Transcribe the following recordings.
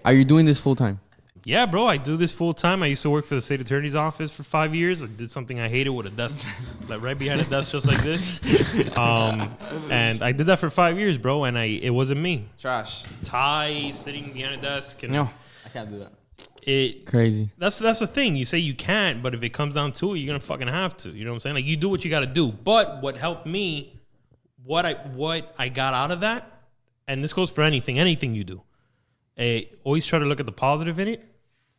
Are you doing this full time? Yeah, bro, I do this full time. I used to work for the state attorney's office for 5 years. I did something I hated with a desk, like right behind a desk, just like this. And I did that for 5 years, bro. And it wasn't me. Trash. Tie, sitting behind a desk. And No, I can't do that. Crazy. That's the thing. You say you can't, but if it comes down to it, you're gonna fucking have to. You know what I'm saying? Like you do what you got to do. But what helped me, what I got out of that, and this goes for anything you do. Always try to look at the positive in it.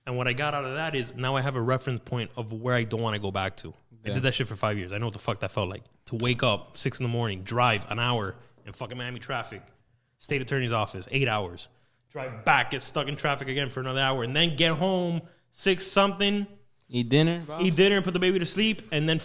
And what I got out of that is now I have a reference point of where I don't want to go back to. Yeah. I did that shit for 5 years. I know what the fuck that felt like. To wake up 6 a.m, drive an hour in fucking Miami traffic, state attorney's office, 8 hours. Drive back, get stuck in traffic again for another hour, and then get home 6 something. Eat dinner, and put the baby to sleep, and then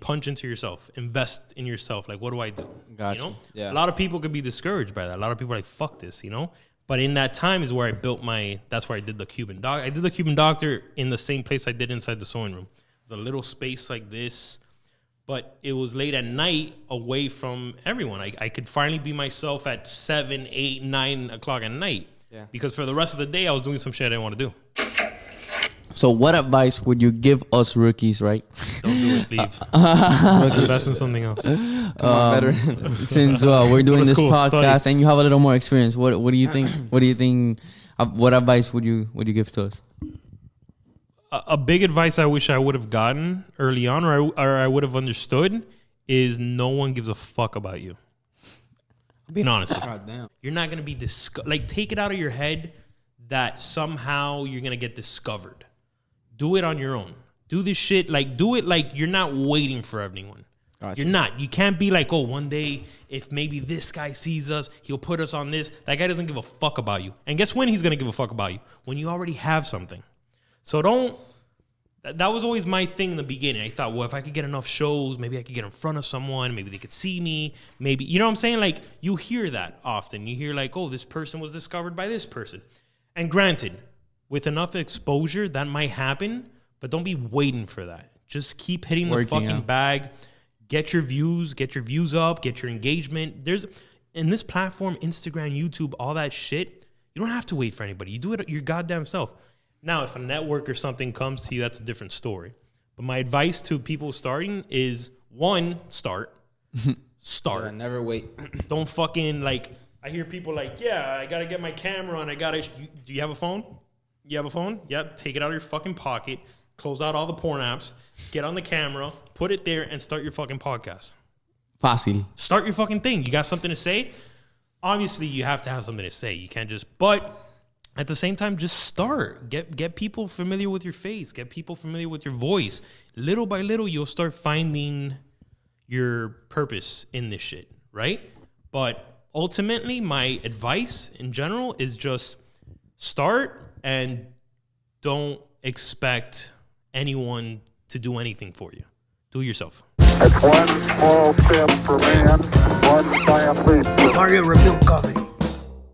punch into yourself. Invest in yourself. Like, what do I do? Gotcha. You know? Yeah. A lot of people could be discouraged by that. A lot of people are like, fuck this, you know? But in that time is where I built that's where I did the Cuban doctor. I did the Cuban doctor in the same place I did inside the sewing room. It was a little space like this, but it was late at night away from everyone. I could finally be myself at 7, 8, 9 o'clock at night. Yeah. Because for the rest of the day, I was doing some shit I didn't want to do. So what advice would you give us rookies, right? Don't do it, leave. Invest in something else. Come on, better. Since we're doing this podcast study. and you have a little more experience, what do you think? What do you think? What advice would you give to us? A big advice I wish I would have gotten early on, or I would have understood, is no one gives a fuck about you. I'm being honest with you. God damn. You're not gonna be take it out of your head that somehow you're gonna get discovered. Do it on your own. Do this shit, do it like you're not waiting for anyone. Gotcha. You're not. You can't be like, oh, one day, if maybe this guy sees us, he'll put us on this. That guy doesn't give a fuck about you. And guess when he's going to give a fuck about you? When you already have something. So that was always my thing in the beginning. I thought, well, if I could get enough shows, maybe I could get in front of someone. Maybe they could see me. Maybe, you know what I'm saying? Like, you hear that often. You hear like, oh, this person was discovered by this person. And granted, with enough exposure, that might happen, but don't be waiting for that. Just keep hitting the fucking bag. Get your views up, get your engagement. There's, in this platform, Instagram, YouTube, all that shit, you don't have to wait for anybody. You do it your goddamn self. Now, if a network or something comes to you, that's a different story. But my advice to people starting is, one, start. Start. Yeah, never wait. Don't fucking, I hear people like, yeah, I got to get my camera on. Do you have a phone? You have a phone? Yeah, take it out of your fucking pocket. Close out all the porn apps. Get on the camera. Put it there and start your fucking podcast. Fácil. Start your fucking thing. You got something to say? Obviously, you have to have something to say. You can't but at the same time, just start. Get people familiar with your face. Get people familiar with your voice. Little by little, you'll start finding your purpose in this shit, right? But ultimately, my advice in general is just start and don't expect anyone to do anything for you. Do it yourself. It's one small step for man, one giant leap for Mario Rebuilt Comedy.